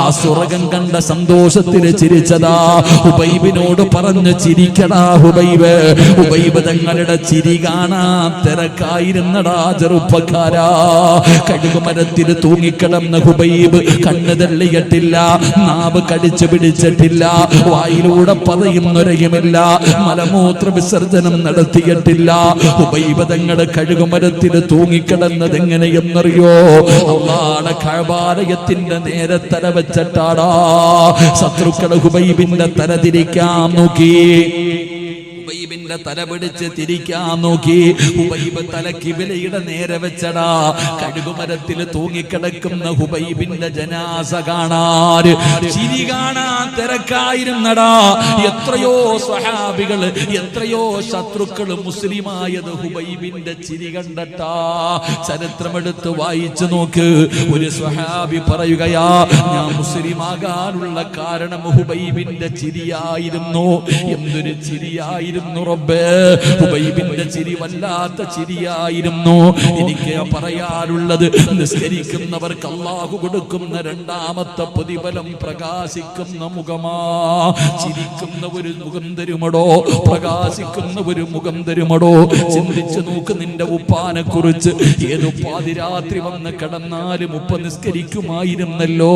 ആ സ്വർഗം കണ്ട സന്തോഷത്തിൽ ചിരിച്ചതാ. ഹുബൈബിനോട് പറഞ്ഞു, ചിരിക്കടാ ഹുബൈബ്. ഹുബൈബ് തങ്ങളുടെ ചിരി കാണാൻ തിരക്കായിരുന്നടാ ചെറുപ്പക്കാരാ. കഴുകുമരത്തിൽ തൂങ്ങിക്കിടന്ന ഹുബൈബ് കണ്ണ് തള്ളിയിട്ടില്ല, നാവ് കടിച്ചു പിടിച്ചിട്ടില്ല, വായിലൂടെ പറയുന്നൊരയുമില്ല, മലമൂത്ര വിസർജനം നടത്തിയിട്ടില്ല. ഹുബൈബ് തങ്ങളുടെ കഴുകുമരത്തിൽ തൂങ്ങിക്കിടന്നത് എങ്ങനെയെന്നറിയോ? അല്ലാഹുവിന്റെ കഅബാലയത്തിന്റെ നേരെ തല വെച്ചിട്ടാടാ. ശത്രുക്കൾ ഹുബൈബിന്റെ തല തിരിക്കാൻ നോക്കി, ഹുബൈബിന്റെ തല പിടിച്ച് തിരിക്കാൻ നോക്കി. ഹുബൈബ് തല കിബിലയുടെ നേരെ വെച്ചടാ. കഴുകുമരത്തിൽ തൂങ്ങിക്കിടക്കുന്ന ഹുബൈബിന്റെ ജനാസ കാണാൻ, ചിരി കാണാൻ തിരക്കായിരുന്നടാ. എത്രയോ സ്വഹാബികള്, എത്രയോ ശത്രുക്കൾ മുസ്ലിമായത് ഹുബൈബിന്റെ ചിരി കണ്ടട്ടാ. ചരിത്രമെടുത്ത് വായിച്ചു നോക്ക്. ഒരു സ്വഹാബി പറയുകയാ, ഞാൻ മുസ്ലിമാകാനുള്ള കാരണം ഹുബൈബിന്റെ ചിരിയായിരുന്നു. എന്തൊരു ചിരിയായിരുന്നു റബ്ബേ! ഹുബൈബിന്റെ ചിരി വല്ലാത്ത ചിരിയായിരുന്നു. എനിക്ക് പറയാനുള്ളത്, നിസ്കരിക്കുന്നവർക്ക് അല്ലാഹു കൊടുക്കുന്ന രണ്ടാമത്തെ പ്രതിഫലം പ്രകാശിക്കുന്ന മുഖമാ. ചിരിക്കുന്ന ഒരു മുഖം തരുമടോ, പ്രകാശിക്കുന്ന ഒരു മുഖം തരുമടോ. ചിന്തിച്ചു നോക്ക് നിന്റെ ഉപ്പാനെ കുറിച്ച്. ഏത് പാതിരാത്രി വന്ന് കിടന്നാലും ഉപ്പ നിസ്കരിക്കുമായിരുന്നല്ലോ.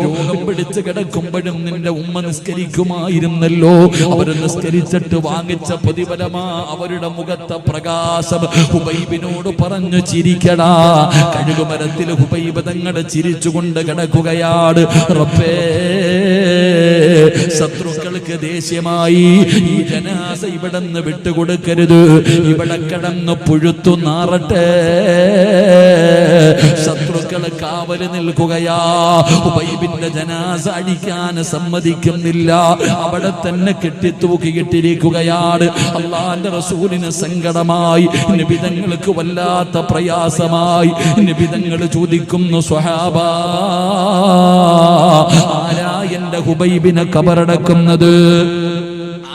രോഗം പിടിച്ച് കിടക്കുമ്പോഴും നിന്റെ ഉമ്മ നിസ്കരിക്കുമായിരുന്നല്ലോ. അവര് നിസ്കരിച്ചിട്ട് വാങ്ങിച്ച പ്രതിഫലമാ അവരുടെ മുഖത്തെ പ്രകാശം. ഹുബൈബിനോട് പറഞ്ഞു, ചിരിക്കടാ. കഴുകുമരത്തിൽ ഹുബൈബ് തങ്ങളെ ചിരിച്ചുകൊണ്ട് കിടക്കുകയാണ്. റബ്ബേ, ശത്രുക്കൾക്ക് ദേഷ്യമായി, ഈ ജനാസ ഇവിടെ നിന്ന് വിട്ടുകൊടുക്കരുത്, ഇവിടെ കിടന്ന് പുഴുത്തു നാറട്ടെ. ശത്രുക്കള് കാവല് നിൽക്കുകയാ. ഹുബൈബിന്റെ ജനാസ അടിക്കാൻ സമ്മതിക്കുന്നില്ല, അവിടെ തന്നെ കെട്ടിത്തൂക്കിയിട്ടിരിക്കുകയാണ്. അല്ലാഹുവിന്റെ റസൂലിന് സങ്കടമായി, നബി തങ്ങൾക്ക് വല്ലാത്ത പ്രയാസമായി. നബി തങ്ങൾ ചോദിക്കുന്നു, സ്വഹാബാ, ആരാ എന്റെ ഹുബൈബിനെ ഖബറടക്കുന്നത്?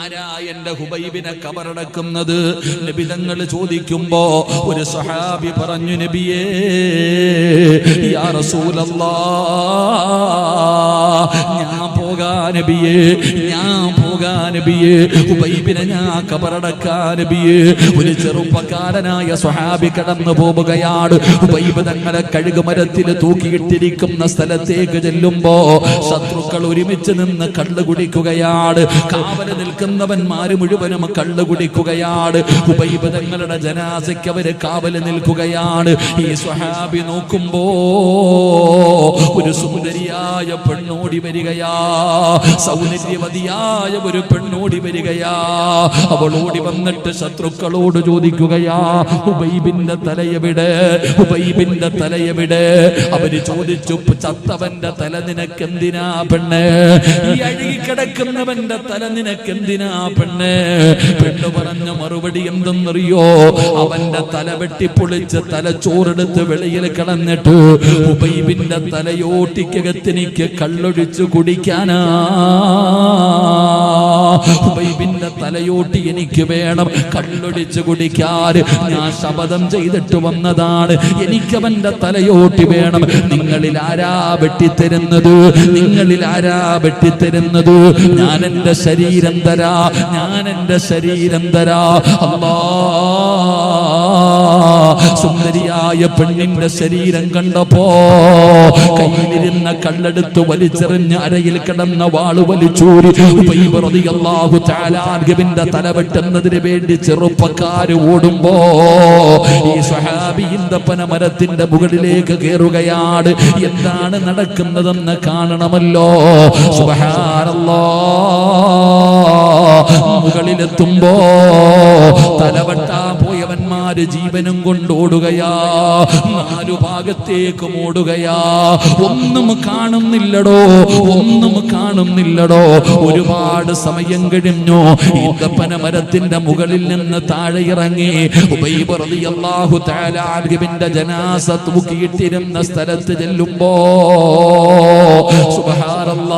ആരാ എന്റെ ഹുബൈബിനെ ഖബറടക്കുന്നത്? നബി തങ്ങൾ ചോദിക്കുമ്പോ ഒരു സ്വഹാബി പറഞ്ഞു, നബിയേ, യാ റസൂലല്ലാഹ്, ഞാൻ പോകാ നബിയേ, ഞാൻ പോകാ നബിയേ, ഹുബൈബിനെ ഞാൻ ഖബറടക്കാ നബിയേ. ഒരു ചെറുപ്പക്കാരനായ സ്വഹാബി കടന്നു പോവുകയാണ്. ഹുബൈബ് തങ്ങളെ കഴുകുമരത്തിൽ തൂക്കിയിട്ടിരിക്കുന്ന സ്ഥലത്തേക്ക് ചെല്ലുമ്പോ ശത്രുക്കൾ ഒരുമിച്ച് നിന്ന് കള്ളു കുടിക്കുകയാണ്. കാവല് നിൽക്കുന്നവന്മാര് മുഴുവനും കള്ളു കുടിക്കുകയാണ്. ഹുബൈബ് തങ്ങളുടെ ജനാസയ്ക്ക് അവര് കാവല് നിൽക്കുകയാണ്. ഈ സ്വഹാബി നോക്കുമ്പോ ഒരു സുന്ദരിയായ പെണ്ണോടി വരികയാ. സൗന്ദര്യവതിയായ ഒരു പെണ്ണോടി വരികയാ. അവൾ ഓടി വന്നിട്ട് ശത്രുക്കളോട് ചോദിക്കുകയാ, ഹുബൈബിന്റെ തലയെവിടെ, ഹുബൈബിന്റെ തലയെവിടെ? അവര് ചോദിച്ചു, ചത്തവന്റെ തല നിനക്കെന്തിനാ പെണ്ണ്? ഈ അഴുകിക്കിടക്കുന്നവന്റെ തല നിനക്കെന്തിനാ പെണ്ണ്? പെണ്ണ് പറഞ്ഞ മറുപടി എന്തെന്നറിയോ? അവന്റെ തല വെട്ടിപ്പൊളിച്ച് തലച്ചോറെടുത്ത് വെളിയിൽ കളഞ്ഞിട്ട് ഹുബൈബിന്റെ തലയോട്ടിക്കകത്തെനിക്ക് കള്ളൊഴിച്ചു കുടിക്കാനാ. ഹുബൈബിന്റെ തലയോട്ടി എനിക്ക് വേണം, കള്ളൊഴിച്ചു കുടിക്കാൻ ഞാൻ ശപഥം ചെയ്തിട്ട് വന്നതാണ്. എനിക്കവന്റെ തലയോട്ടി വേണം. നിങ്ങളിൽ ആരാ വെട്ടിത്തരുന്നത്? നിങ്ങളിൽ ആരാ വെട്ടിത്തരുന്നത്? ഞാൻ എന്റെ ശരീരം തരാ, ഞാൻ എന്റെ ശരീരം തരാ. അല്ലാ, സുന്ദരിയായ പെണ്ണിന്റെ ശരീരം കണ്ടപ്പോ കയ്യിലിരുന്ന കള്ളെടുത്ത് വലിച്ചെറിഞ്ഞ് അരയിൽ കിടന്ന വാള് വലിച്ചൂരി ഹുബൈബ് റളിയല്ലാഹു തആല അൻഹുവിന്റെ തല വെട്ടുന്നതിന് വേണ്ടി ചെറുപ്പക്കാര് ഓടുമ്പോ ഈ സ്വഹാബി ഈന്തപ്പന മരത്തിന്റെ മുകളിലേക്ക് കയറുകയാണ്. എന്താണ് നടക്കുന്നതെന്ന് കാണണമല്ലോ. സുബ്ഹാനല്ലാഹ്, മുകളിലെത്തുമ്പോ തലവെട്ടാൻ പോയവന്മാര് ജീവനും കൊണ്ടോടുകയാ. നാലു ഭാഗത്തേക്കും ഓടുകയാ. ഒന്നും കാണുന്നില്ലടോ, ഒന്നും കാണുന്നില്ലടോ. ഒരുപാട് സമയം കഴിഞ്ഞു. ഈന്തപ്പന മരത്തിന്റെ മുകളിൽ നിന്ന് താഴെ ഇറങ്ങി ഹുബൈബ് റളിയല്ലാഹു തആല അൻഹുവിന്റെ ജനാസ തൂക്കിയിട്ടിരുന്ന സ്ഥലത്ത് ചെല്ലുമ്പോ സുബ്ഹാനല്ലാഹ്,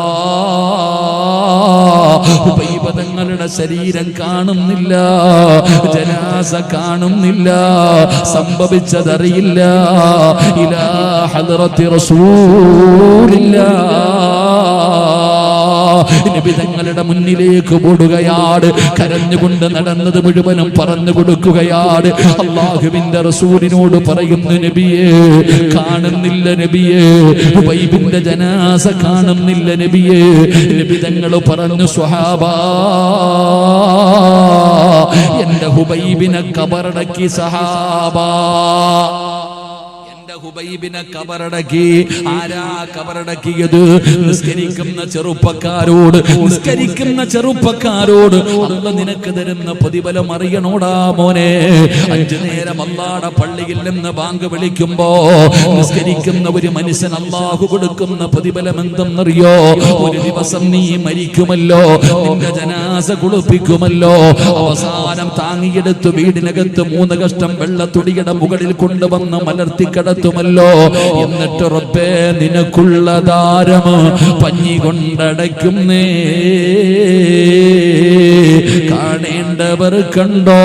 ഹുബൈബ് തങ്ങളുടെ ശരീരം കാണുന്നില്ല, ജനാസ കാണുന്നില്ല, സംഭവിച്ചതറിയില്ല. ഇലാ ഹദ്റത്തി റസൂലില്ലാഹ്, നബി തങ്ങളുടെ മുന്നിലേക്ക് ഓടുകയാണ്. കരഞ്ഞുകൊണ്ട് നടന്നത് മുഴുവനും പറഞ്ഞു കൊടുക്കുകയാണ്. അല്ലാഹുവിന്റെ റസൂലിനോട് പറയുന്നു, നബിയേ കാണുന്നില്ല, നബിയേ ഹുബൈബിന്റെ ജനാസ കാണുന്നില്ല നബിയേ. നബി തങ്ങൾ പറഞ്ഞു, സ്വഹാബാ, എന്റെ ഹുബൈബിനെ കബറടക്കി സഹാബാ, ഹുബൈബിനെ കബറടക്കി. ആരാ കബറടക്കിയത്? നിസ്കരിക്കുന്ന ചെറുപ്പക്കാരോട്, നിസ്കരിക്കുന്ന ചെറുപ്പക്കാരോട് അല്ലാഹ് നിനക്ക് തരുന്ന പ്രതിഫലം അറിയണോടാ മോനെ. 5 നേരം അല്ലാഹുവിന്റെ പള്ളിയിൽ നിന്ന് ബാങ്ക് വിളിക്കുമ്പോ നിസ്കരിക്കുന്ന ഒരു മനുഷ്യൻ അല്ലാഹു കൊടുക്കുന്ന പ്രതിഫലം എന്തെന്നറിയോ? ഒരു ദിവസം നീ മരിക്കുമല്ലോ, നിന്റെ ജനാസ കുളിപ്പിക്കുമല്ലോ, അവസാനം താങ്ങിയെടുത്ത് വീടിനകത്ത് 3 കഷ്ടം വെള്ളത്തുടിയുടെ മുകളിൽ കൊണ്ടുവന്ന് മലർത്തിക്കടത്തുമല്ലോ. എന്നിട്ട് റബ്ബേ നിനക്കുള്ള ദാരം പഞ്ഞി കൊണ്ടടയ്ക്കുന്നേ, കാണേണ്ടവർ കണ്ടോ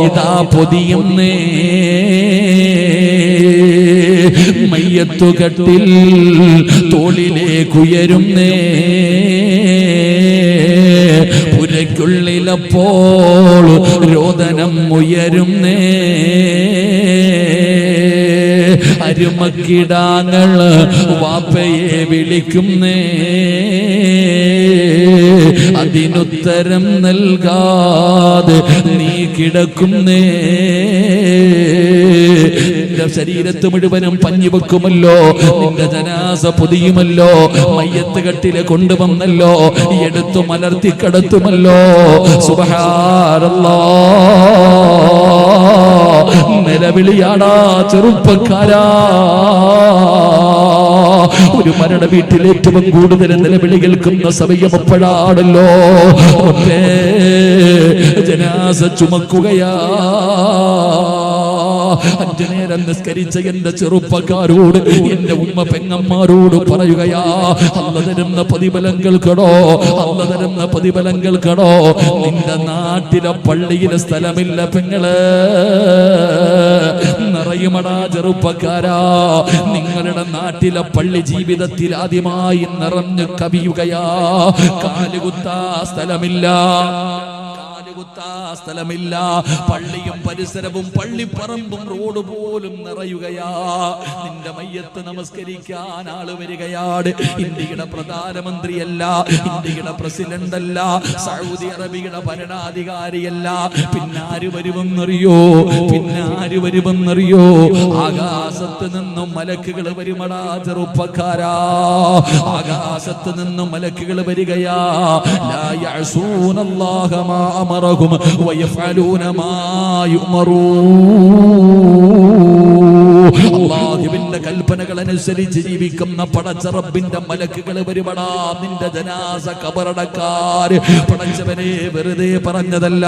ഇതാ പൊതിയുന്നേ. മയ്യത്തുകട്ടിൽ തോളിലേക്കുയരുന്നേ, പുരയ്ക്കുള്ളിലപ്പോൾ രോദനം ഉയരുന്നേ. അരുമക്കിടാങ്ങൾ വാപ്പയെ വിളിക്കുന്നേ, അതിനുത്തരം നൽകാതെ നീ കിടക്കുന്നേ. നിന്റെ ശരീരത്ത് മുഴുവനും പഞ്ഞി വെക്കുമല്ലോ, നിന്റെ ജനാസ പൊതിയുമല്ലോ, മയ്യത്ത് കട്ടിലെ കൊണ്ടുവന്നല്ലോ, എടുത്തു മലർത്തി കടത്തുമല്ലോ. സുബ്ഹാനല്ലാഹ്, നിലവിളിയാടാ ചെറുപ്പക്കാരാ. ഒരു മരണ വീട്ടിൽ ഏറ്റവും കൂടുതൽ നിലവിളി കേൾക്കുന്ന സമയം എപ്പോഴാണല്ലോ. ജനാസ ചുമക്കുകയാ. 5 നേരം നിസ്കരിച്ച എന്റെ ചെറുപ്പക്കാരോട്, എന്റെ ഉമ്മ പെങ്ങന്മാരോട് പറയുകയാ, അല്ലാഹ് തരുന്ന പ്രതിഫലങ്ങൾക്കടോ, അല്ലാഹ് തരുന്ന പ്രതിഫലങ്ങൾക്കടോ. നിന്റെ നാട്ടിലെ പള്ളിയിലെ സ്ഥലമില്ല പെങ്ങള്, നിറയുമടാ ചെറുപ്പക്കാരാ. നിങ്ങളുടെ നാട്ടിലെ പള്ളി ജീവിതത്തിൽ ആദ്യമായി നിറഞ്ഞു കവിയുകയാ. കാലുകുത്താ സ്ഥലമില്ല, കാലുകുത്താ സ്ഥലമില്ല. പള്ളിയും പരിസരവും പള്ളിപ്പറമ്പും റോഡ് പോലും നിറയുകയാ. നിന്റെ മയ്യത്ത് നമസ്കരിക്കാൻ ആള് വരികയാണ്. ഇന്ത്യയുടെ പ്രധാനമന്ത്രിയല്ല, ഇന്ത്യയുടെ പ്രസിഡന്റ് അല്ല, സൗദി അറേബ്യയുടെ ഭരണാധികാരിയല്ല. പിന്നാര് വരുമെന്നറിയോ? പിന്നാര് വരുമെന്നറിയോ? ആകാശത്ത് നിന്നും മലക്കുകൾ വരുമടാ ചെറുപ്പക്കാരാ. ആകാശത്ത് നിന്നും മലക്കുകൾ വരികയാ. ലാ യഅസൂനല്ലാഹ മാ അമറഹും വയഫഅലൂന മാ അല്ലാഹുവിന്റെ കൽപ്പനകൾ അനുസരിച്ച് ജീവിക്കുന്ന പടച്ച റബ്ബിന്റെ മലക്കുകൾ വരുമടാ നിന്റെ ജനാസ ഖബറടക്കാൻ. പടച്ചവനെ വെറുതെ പറഞ്ഞതല്ല.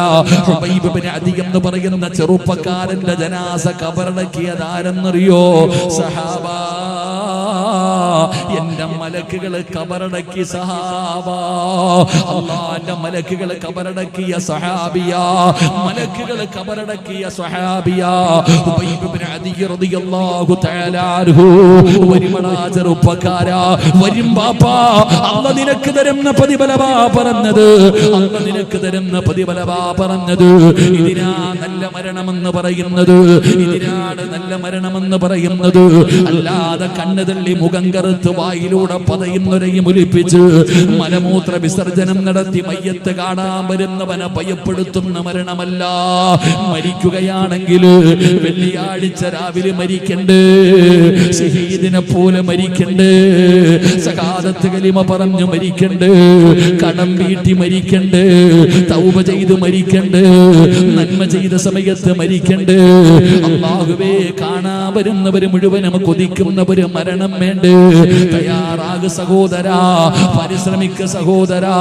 ഹുബൈബ് ഇബ്നു അദി എന്ന് പറയുന്ന ചെറുപ്പക്കാരന്റെ ജനാസ ഖബറടക്കിയതാരെന്നറിയോ? സഹാബ. എന്റെ മലക്കുകൾ ഖബറടക്കി സഹാബ. അല്ലാഹുവിന്റെ മലക്കുകൾ ഖബറടക്കിയ സഹാബിയാ. മലക്കുകൾ ഖബറടക്കിയ സഹാബിയാ ഹുബൈബ് ഇബ്നു അദി റളിയല്ലാഹു തആല അൻഹു. വരുമടാ ചെറുപ്പക്കാരാ, വരും ബാപ്പാ. അല്ലാഹ് നിനക്ക് തരുന്ന പ്രതിഫലമാ പറഞ്ഞത്. അല്ലാഹ് നിനക്ക് തരുന്ന പ്രതിഫലമാ പറഞ്ഞത്. ഇതിനാ നല്ല മരണമെന്ന് പറയുന്നത്. ഇതിനാണ് നല്ല മരണമെന്ന് പറയുന്നത്. അല്ലാതെ കണ്ണ് തള്ളി മുഖം കറുത്ത് വായിലൂടെ പതയുന്നൊരയും ഒലിപ്പിച്ച് മലമൂത്ര വിസർജനം നടത്തി മയ്യത്ത് കാണാൻ വരുന്നവനെ ഭയപ്പെടുത്തുന്ന മരണമല്ല. മരിക്കുകയാണെങ്കിൽ വെള്ളിയാഴ്ച രാവിലെ മരിക്കണ്ട്. ശഹീദിനെ പോലെ മരിക്കണ്ട്. സകാദത്ത് കലിമ പറഞ്ഞു മരിക്കണ്ട്. കടം വീട്ടി മരിക്കണ്ട്. തൗബ ചെയ്ത് മരിക്കണ്ട്. നന്മ ചെയ്ത സമയത്ത് മരിക്കണ്ട്. അല്ലാഹുവേ, കാണാൻ വരുന്നവര് മുഴുവനും കൊതിക്കുന്നവര് മരണം വേണ്ട. തയ്യാറാകു സഹോദരാ, പരിശ്രമിക്ക സഹോദരാ.